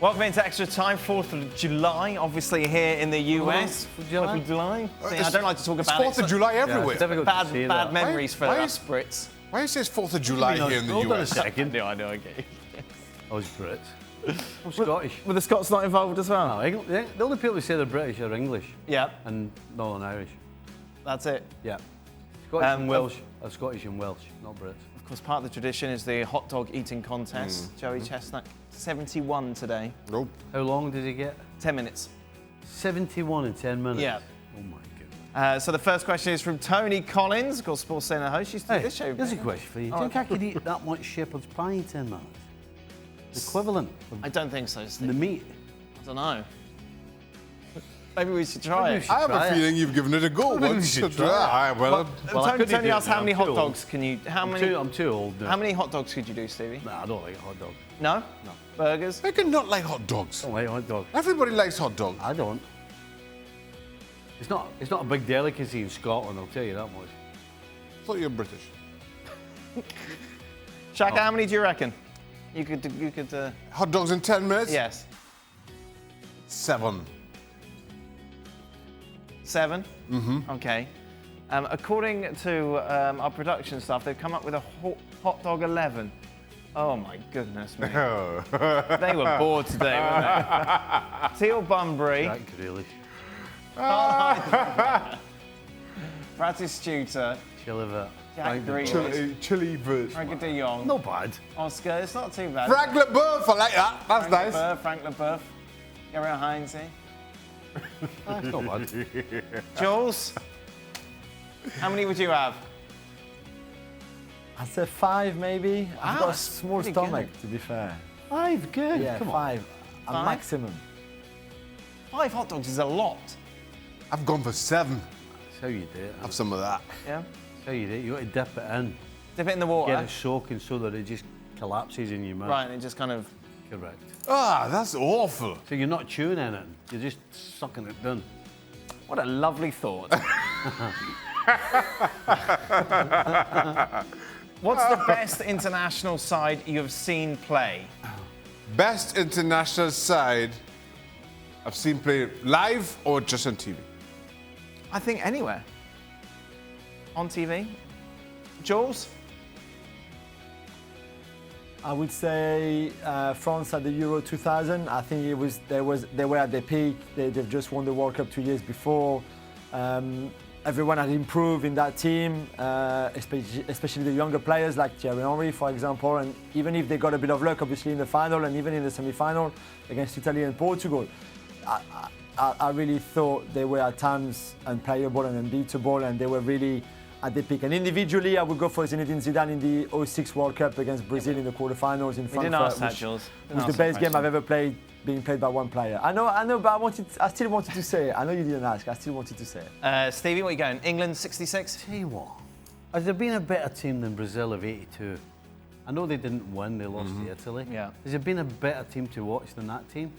Welcome into Extra Time, 4th of July, obviously here in the US. 4th of July? 4th of July? See, I don't like to talk about it's 4th of July everywhere. Yeah, bad memories for us Brits. Why is it 4th of July here in the Hold on a US? second. I know, okay. I was Brit. I'm Scottish. Were the Scots not involved as well? No, the only people who say they're British are English. Yeah. And Northern Irish. That's it. Yeah. Scottish and Welsh are Scottish and Welsh, not Brits. Of course, part of the tradition is the hot dog eating contest. Joey Chestnut, 71 today. Nope. How long did he get? 10 minutes. 71 in 10 minutes? Yeah. Oh my goodness. So the first question is from Tony Collins, of course, Sports Centre host. She's Hey, this show. here's a question for you. Do you think I could eat that much shepherd's pie in 10 minutes? The equivalent I don't think so, of Steve. the meat. I don't know. Maybe we should try it. I have a feeling you've given it a go once. Well, couldn't Tony do asked it how now. many I'm hot too dogs can you... I'm too old now. How many hot dogs could you do, Stevie? Nah, I don't like hot dogs. No? No. Burgers? I can not like hot dogs. I don't like hot dogs. Everybody likes hot dogs. I don't. It's not a big delicacy in Scotland, I'll tell you that much. I thought you were British. Shaka, how many do you reckon? You could. Hot dogs in 10 minutes? Yes. 7. 7? Mm-hmm. Okay. According to our production staff, they've come up with a hot dog 11. Oh my goodness me. They were bored today, weren't they? Teal Bunbury. Jack Grealish. Francis Stuter. Chiliver. Jack Grealish. Chili verse. Frank de Jong. Not bad. Oscar. It's not too bad. Frank LeBeouf, I like that. That's nice. Frank LeBeouf. Gabriel Heinze. That's not bad. Jules. How many would you have? I'd say 5 maybe. I've got a that's small pretty stomach, good. to be fair. 5, good. Yeah, Come on. 5. A 5? maximum. 5 hot dogs is a lot. I've gone for 7. That's how you do it. Have some of that. Yeah. That's how you do it. You got to dip it in. Dip it in the water. Get it soaking so that it just collapses in your mouth. Right, and it just kind of... Correct. Ah, that's awful. So you're not chewing in it. You're just sucking it down. What a lovely thought. What's the best international side you have seen play? Best international side I've seen play live or just on TV? I think anywhere. On TV. Jules? I would say France at the Euro 2000. I think they were at their peak. They've just won the World Cup 2 years before. Everyone had improved in that team, especially the younger players like Thierry Henry, for example. And even if they got a bit of luck, obviously, in the final and even in the semi-final against Italy and Portugal, I really thought they were at times unplayable and unbeatable, and they were really at the peak. And individually, I would go for Zinedine Zidane in the 06 World Cup against Brazil in the quarterfinals in Frankfurt. We didn't ask that, Jules. It was the best game I've ever played, being played by one player. I know, but I still wanted to say it. I know you didn't ask. I still wanted to say it. Stevie, what are you going? England 66? Tell you what, has there been a better team than Brazil of '82? I know they didn't win, they lost to Italy. Yeah. Has there been a better team to watch than that team?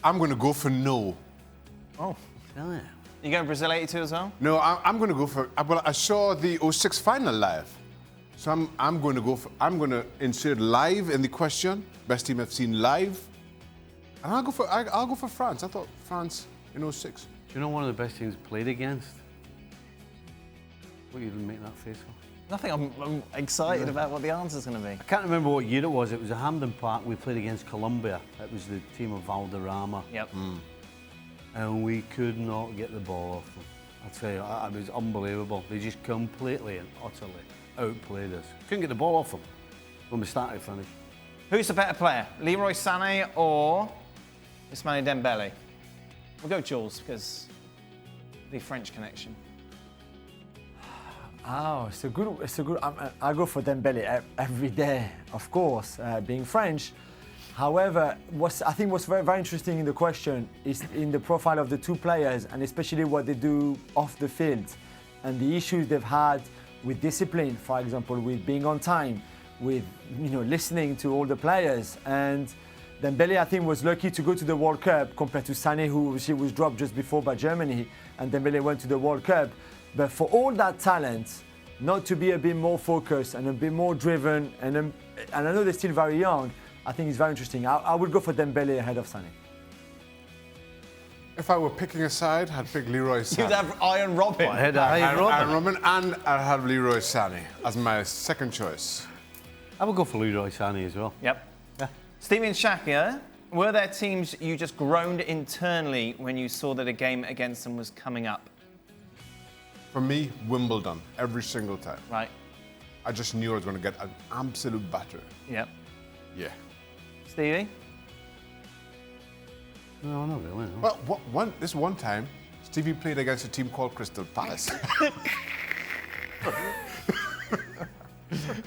I'm going to go for no. Oh. Really? You going Brazil 82 as well? No, I'm going to go for... Well, I saw the 06 final live. So I'm going to go for... I'm going to insert live in the question. Best team I've seen live. And I'll go for France. I thought France in 06. Do you know one of the best teams played against? What you didn't make that face for? Nothing. I'm excited about what the answer's going to be. I can't remember what year it was. It was at Hampden Park. We played against Colombia. It was the team of Valderrama. Yep. And we could not get the ball off them. I'll tell you, it was unbelievable. They just completely and utterly outplayed us. Couldn't get the ball off them when we started to finish. Who's the better player, Leroy Sane or Ousmane Dembele? We'll go Jules because the French connection. Oh, it's a good. I go for Dembele every day, of course, being French. However, I think what's very, very interesting in the question is in the profile of the two players, and especially what they do off the field, and the issues they've had with discipline, for example, with being on time, with listening to all the players. And Dembele, I think, was lucky to go to the World Cup compared to Sané, who was dropped just before by Germany, and Dembele went to the World Cup. But for all that talent, not to be a bit more focused and a bit more driven, and I know they're still very young, I think it's very interesting. I would go for Dembele ahead of Sané. If I were picking a side, I'd pick Leroy Sane. You'd have Iron Robin. Ahead of Iron Iron Robin. Robin, and I'd have Leroy Sane as my second choice. I would go for Leroy Sane as well. Yep. Stevie and Shaka, were there teams you just groaned internally when you saw that a game against them was coming up? For me, Wimbledon, every single time. Right. I just knew I was going to get an absolute batter. Yep. Yeah. Stevie? No, not really. No. Well, this one time, Stevie played against a team called Crystal Palace.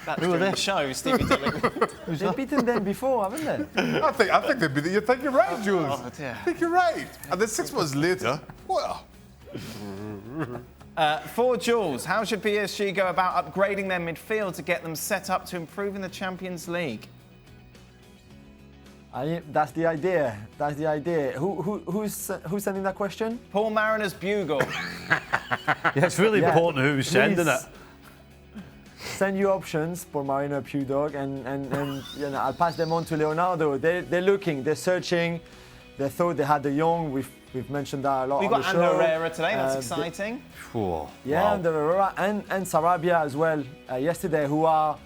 That's during the show, Stevie Dillon. They've beaten them before, haven't they? I think they'd be. You think you're right, Jules? Oh, dear. I think you're right. And then 6 months later, well. For Jules, how should PSG go about upgrading their midfield to get them set up to improve in the Champions League? That's the idea. That's the idea. Who's sending that question? Paul Mariner's Bugle. Yeah, it's really important who's sending it. Send your options for Marino Pew Dog, and you know, I'll pass them on to Leonardo. They're looking, they're searching. They thought they had the young. We've mentioned that a lot. We've on got the show. Ander Herrera today. That's exciting. Whoa, Yeah, wow. Ander Herrera and Sarabia as well yesterday, who are,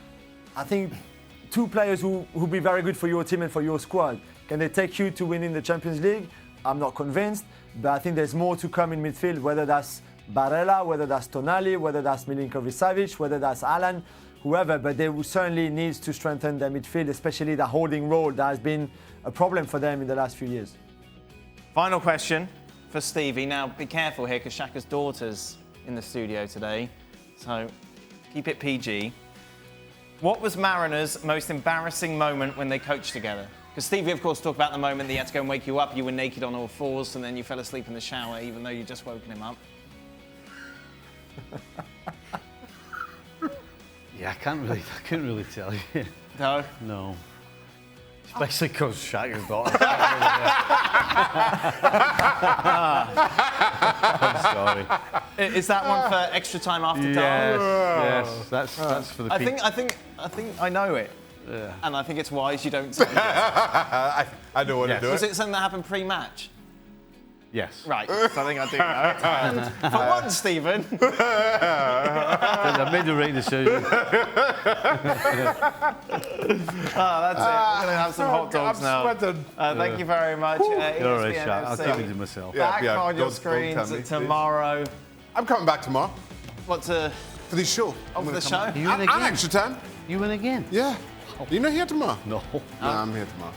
I think, 2 players who be very good for your team and for your squad. Can they take you to winning the Champions League? I'm not convinced, but I think there's more to come in midfield, whether that's Barella, whether that's Tonali, whether that's Milinkovic-Savic, whether that's Alan, whoever, but they will certainly need to strengthen their midfield, especially the holding role that has been a problem for them in the last few years. Final question for Stevie. Now, be careful here, because Shaka's daughter's in the studio today, so keep it PG. What was Mariner's most embarrassing moment when they coached together? Because Stevie, of course, talked about the moment that he had to go and wake you up. You were naked on all fours, and then you fell asleep in the shower, even though you'd just woken him up. Yeah, I couldn't really tell you. No? No. Especially because Shaka's daughter. I'm sorry. Is that one for extra time after Yes, dark? yes. That's for the I people. think I know it. Yeah. And I think it's wise you don't say it. I know what to do. Was it something that happened pre-match? Yes. Right, so I think I do know. And for once, Stephen. I made the right decision. That's it. We're going to have some hot dogs now. Sweating. Thank you very much. You're all right, Shaq. I'll ESPNFC. keep it to myself. Back Yeah, on your don't screens tell me, please. tomorrow. I'm coming back tomorrow What to... for the show. On for the show? You in And again? extra time. You in again? Yeah. You're not here tomorrow? No. No, I'm here tomorrow.